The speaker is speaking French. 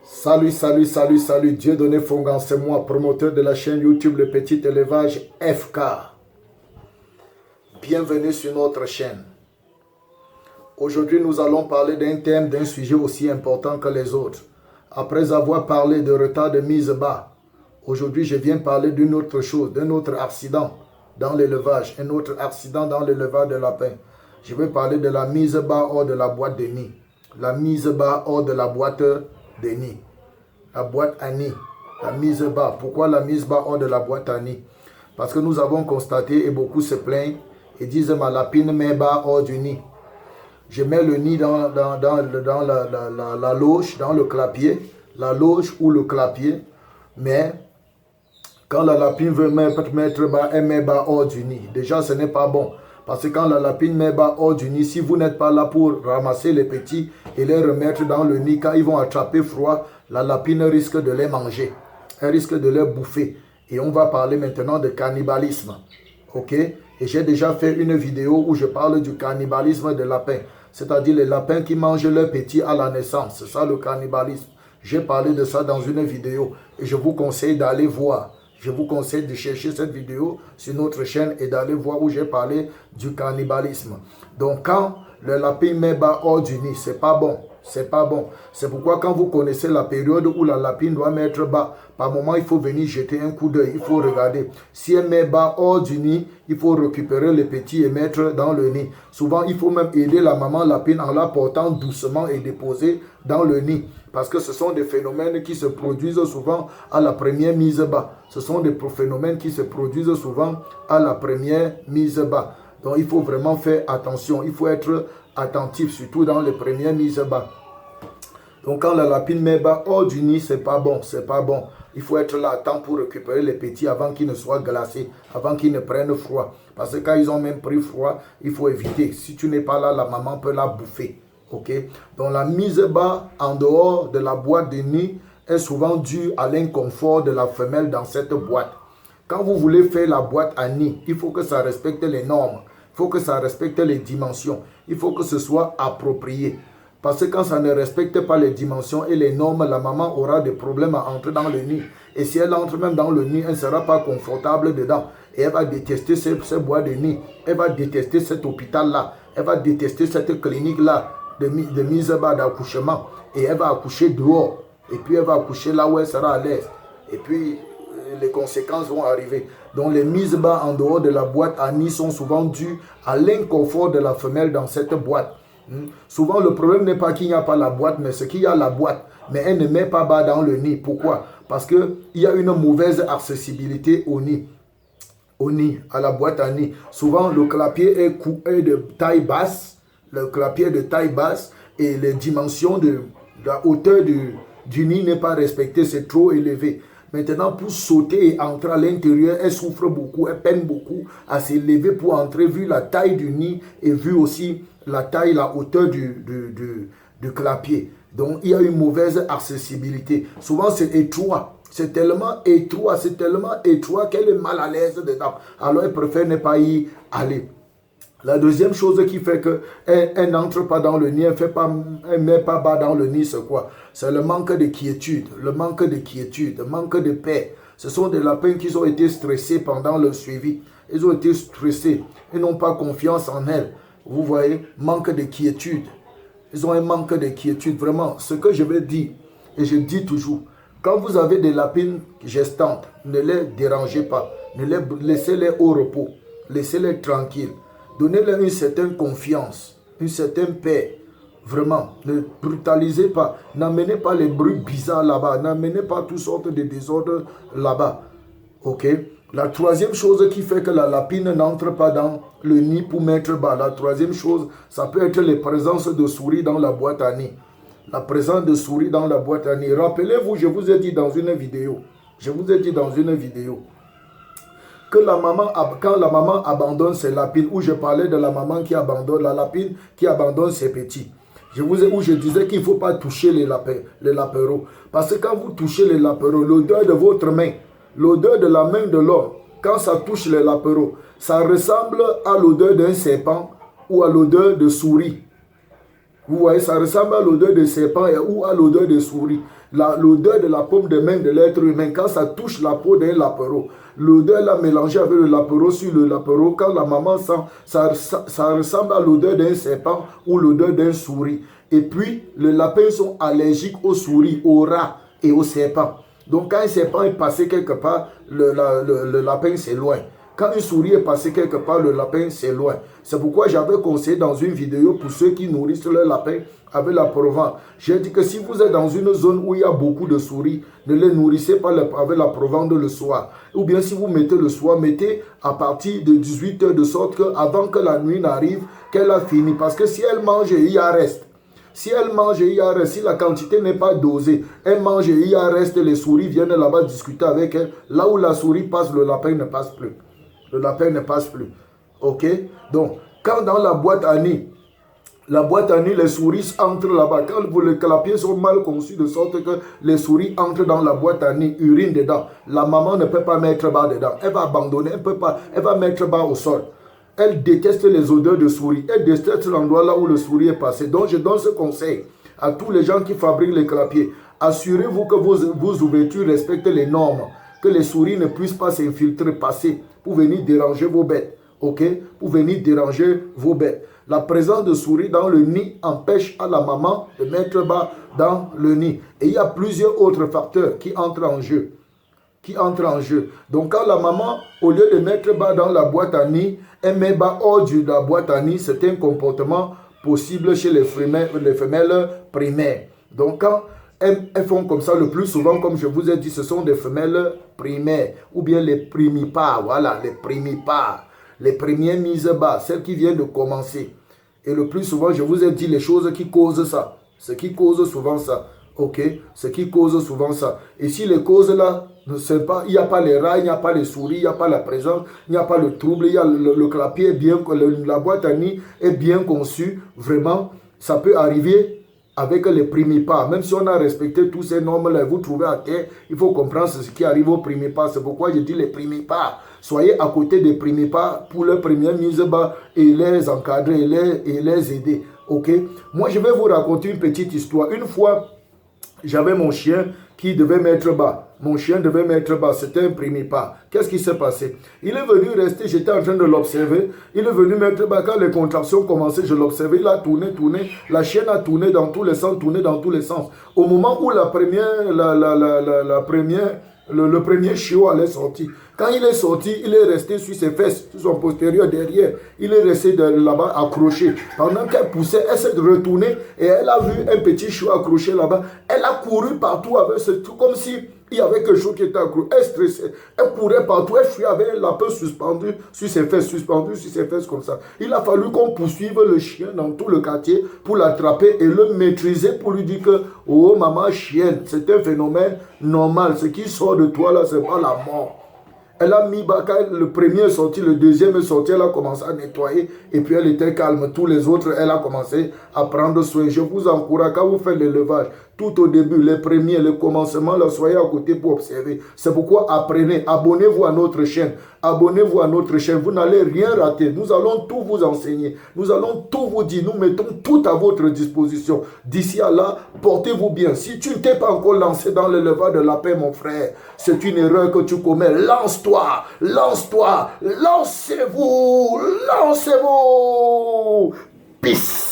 Salut, salut, salut, salut, Dieudonné Fongan, c'est moi, promoteur de la chaîne YouTube Le Petit Élevage FK. Bienvenue sur notre chaîne. Aujourd'hui, nous allons parler d'un thème, d'un sujet aussi important que les autres. Après avoir parlé de retard de mise bas, aujourd'hui, je viens parler d'une autre chose, d'un autre accident dans l'élevage, un autre accident dans l'élevage de lapins. Je vais parler de la mise bas hors de la boîte de nid. La mise bas hors de la boîte de nid. La boîte à nid. La mise bas. Pourquoi la mise bas hors de la boîte à nid? Parce que nous avons constaté, et beaucoup se plaignent, et disent ma lapine met bas hors du nid. Je mets le nid dans la loge, dans le clapier, la loge ou le clapier, mais quand la lapine veut mettre bas, elle met bas hors du nid. Déjà, ce n'est pas bon. Parce que quand la lapine met bas hors du nid, si vous n'êtes pas là pour ramasser les petits et les remettre dans le nid, quand ils vont attraper froid, la lapine risque de les manger. Elle risque de les bouffer. Et on va parler maintenant de cannibalisme. Ok? Et j'ai déjà fait une vidéo où je parle du cannibalisme des lapins. C'est-à-dire les lapins qui mangent leurs petits à la naissance. C'est ça le cannibalisme. J'ai parlé de ça dans une vidéo. Et je vous conseille d'aller voir. Je vous conseille de chercher cette vidéo sur notre chaîne et d'aller voir où j'ai parlé du cannibalisme. Donc quand le lapin met bas hors du nid, c'est pas bon. C'est pas bon. C'est pourquoi quand vous connaissez la période où la lapine doit mettre bas, par moment il faut venir jeter un coup d'œil, il faut regarder. Si elle met bas hors du nid, il faut récupérer les petits et mettre dans le nid. Souvent il faut même aider la maman lapine en la portant doucement et déposer dans le nid. Parce que ce sont des phénomènes qui se produisent souvent à la première mise bas. Ce sont des phénomènes qui se produisent souvent à la première mise bas. Donc il faut vraiment faire attention. Il faut être attentif, surtout dans les premières mises bas. Donc quand la lapine met bas hors du nid, c'est pas bon. C'est pas bon. Il faut être là à temps pour récupérer les petits avant qu'ils ne soient glacés, avant qu'ils ne prennent froid. Parce que quand ils ont même pris froid, il faut éviter. Si tu n'es pas là, la maman peut la bouffer. Okay? Donc la mise bas en dehors de la boîte de nid est souvent due à l'inconfort de la femelle dans cette boîte. Quand vous voulez faire la boîte à nid, il faut que ça respecte les normes. Il faut que ça respecte les dimensions. Il faut que ce soit approprié. Parce que quand ça ne respecte pas les dimensions et les normes, la maman aura des problèmes à entrer dans le nid. Et si elle entre même dans le nid, elle ne sera pas confortable dedans. Et elle va détester ces boîtes de nid. Elle va détester cet hôpital-là. Elle va détester cette clinique-là de mise bas d'accouchement. Et elle va accoucher dehors. Et puis elle va accoucher là où elle sera à l'aise. Et puis les conséquences vont arriver. Donc les mises bas en dehors de la boîte à nid sont souvent dues à l'inconfort de la femelle dans cette boîte. Souvent le problème n'est pas qu'il n'y a pas la boîte, mais c'est qu'il y a la boîte. Mais elle ne met pas bas dans le nid. Pourquoi? Parce qu'il y a une mauvaise accessibilité au nid. Au nid, à la boîte à nid. Souvent le clapier est de taille basse. Le clapier est de taille basse. Et les dimensions de la hauteur du nid n'est pas respectée. C'est trop élevé. Maintenant, pour sauter et entrer à l'intérieur, elle souffre beaucoup, elle peine beaucoup à s'élever pour entrer, vu la taille du nid et vu aussi la taille, la hauteur du clapier. Donc, il y a une mauvaise accessibilité. Souvent, c'est étroit. C'est tellement étroit qu'elle est mal à l'aise dedans. Alors, elle préfère ne pas y aller. La deuxième chose qui fait qu'elle n'entre pas dans le nid, elle ne met pas bas dans le nid, c'est quoi? C'est le manque de quiétude, le manque de paix. Ce sont des lapins qui ont été stressés pendant le suivi. Ils ont été stressés, ils n'ont pas confiance en elles. Vous voyez, manque de quiétude. Ils ont un manque de quiétude, vraiment. Ce que je vais dire, et je dis toujours, quand vous avez des lapines gestantes, ne les dérangez pas, laissez-les au repos, laissez-les tranquilles. Donnez-leur une certaine confiance, une certaine paix. Vraiment, ne brutalisez pas. N'amenez pas les bruits bizarres là-bas. N'amenez pas toutes sortes de désordres là-bas. Ok? La troisième chose qui fait que la lapine n'entre pas dans le nid pour mettre bas. La troisième chose, ça peut être la présence de souris dans la boîte à nid. La présence de souris dans la boîte à nid. Rappelez-vous, je vous ai dit dans une vidéo. Que quand la maman abandonne ses lapines, où je parlais de la maman qui abandonne, la lapine qui abandonne ses petits. Je disais qu'il ne faut pas toucher les lapereaux. Parce que quand vous touchez les lapereaux, l'odeur de votre main, l'odeur de la main de l'homme, quand ça touche les lapereaux, ça ressemble à l'odeur d'un serpent ou à l'odeur de souris. Vous voyez, ça ressemble à l'odeur de serpent ou à l'odeur de souris. L'odeur de la paume de main de l'être humain, quand ça touche la peau d'un lapero, l'odeur là mélangée avec le lapero sur le lapero, quand la maman sent, ça ressemble à l'odeur d'un serpent ou l'odeur d'un souris. Et puis, les lapins sont allergiques aux souris, aux rats et aux serpents. Donc, quand un serpent est passé quelque part, le lapin s'éloigne. Quand une souris est passée quelque part, le lapin s'éloigne. C'est pourquoi j'avais conseillé dans une vidéo pour ceux qui nourrissent leur lapin avec la provence. J'ai dit que si vous êtes dans une zone où il y a beaucoup de souris, ne les nourrissez pas avec la provence le soir. Ou bien si vous mettez le soir, mettez à partir de 18 h de sorte qu'avant que la nuit n'arrive, qu'elle a fini. Parce que si elle mange, il y a reste. Si elle mange et il y a reste, si la quantité n'est pas dosée, elle mange et il y a reste, les souris viennent là-bas discuter avec elle. Là où la souris passe, le lapin ne passe plus. Le lapin ne passe plus. Ok? Donc, quand dans la boîte à nid, les souris entrent là-bas. Quand les clapiers sont mal conçus de sorte que les souris entrent dans la boîte à nid, urinent dedans. La maman ne peut pas mettre bas dedans. Elle va abandonner, elle peut pas. Elle va mettre bas au sol. Elle déteste les odeurs de souris. Elle déteste l'endroit là où le souris est passé. Donc, je donne ce conseil à tous les gens qui fabriquent les clapiers. Assurez-vous que vos ouvertures respectent les normes. Que les souris ne puissent pas s'infiltrer, passer pour venir déranger vos bêtes. Ok? Pour venir déranger vos bêtes. La présence de souris dans le nid empêche à la maman de mettre bas dans le nid. Et il y a plusieurs autres facteurs qui entrent en jeu. Donc quand la maman, au lieu de mettre bas dans la boîte à nid, elle met bas hors de la boîte à nid, c'est un comportement possible chez les femelles primaires. Donc quand elles font comme ça le plus souvent, comme je vous ai dit, ce sont des femelles primaires ou bien les primipares. Voilà, les primipares. Les premières mises bas, celles qui viennent de commencer. Et le plus souvent, je vous ai dit les choses qui causent ça. Ce qui cause souvent ça. Ok? Ce qui cause souvent ça. Et si les causes là, il n'y a pas les rats, il n'y a pas les souris, il n'y a pas la présence, il n'y a pas le trouble, il y a le clapier est bien, la boîte à nid est bien conçue. Vraiment, ça peut arriver avec les primipares. Même si on a respecté tous ces normes-là, vous trouvez à terre, il faut comprendre ce qui arrive aux primipares. C'est pourquoi je dis les primipares. Soyez à côté des primipares pour leur première mise bas et les encadrer et les aider. Ok? Moi, je vais vous raconter une petite histoire. Une fois, j'avais mon chien qui devait mettre bas. Mon chien devait mettre bas, c'était un primipare. Qu'est-ce qui s'est passé? Il est venu rester, j'étais en train de l'observer. Il est venu mettre bas. Quand les contractions commençaient, je l'observais. Il a tourné. La chienne a tourné dans tous les sens, Au moment où le premier chiot allait sortir. Quand il est sorti, il est resté sur ses fesses, sur son postérieur derrière. Il est resté là-bas accroché. Pendant qu'elle poussait, elle s'est retournée et elle a vu un petit chiot accroché là-bas. Elle a couru partout avec ce truc, comme si il y avait quelque chose qui était accroché. Elle stressait. Elle courait partout. Elle fuyait avec un lapin suspendu sur ses fesses comme ça. Il a fallu qu'on poursuive le chien dans tout le quartier pour l'attraper et le maîtriser pour lui dire que, oh maman chienne, c'est un phénomène normal. Ce qui sort de toi là, c'est pas la mort. Elle a mis bas, quand le premier est sorti, le deuxième est sorti, elle a commencé à nettoyer et puis elle était calme. Tous les autres, elle a commencé à prendre soin. Je vous encourage, quand vous faites l'élevage, tout au début, les premiers, le commencement, là, soyez à côté pour observer. C'est pourquoi apprenez, abonnez-vous à notre chaîne. Abonnez-vous à notre chaîne, vous n'allez rien rater. Nous allons tout vous enseigner. Nous allons tout vous dire. Nous mettons tout à votre disposition. D'ici à là, portez-vous bien. Si tu ne t'es pas encore lancé dans l'élevage de la paix, mon frère, c'est une erreur que tu commets. Lance-toi, lancez-vous. Peace.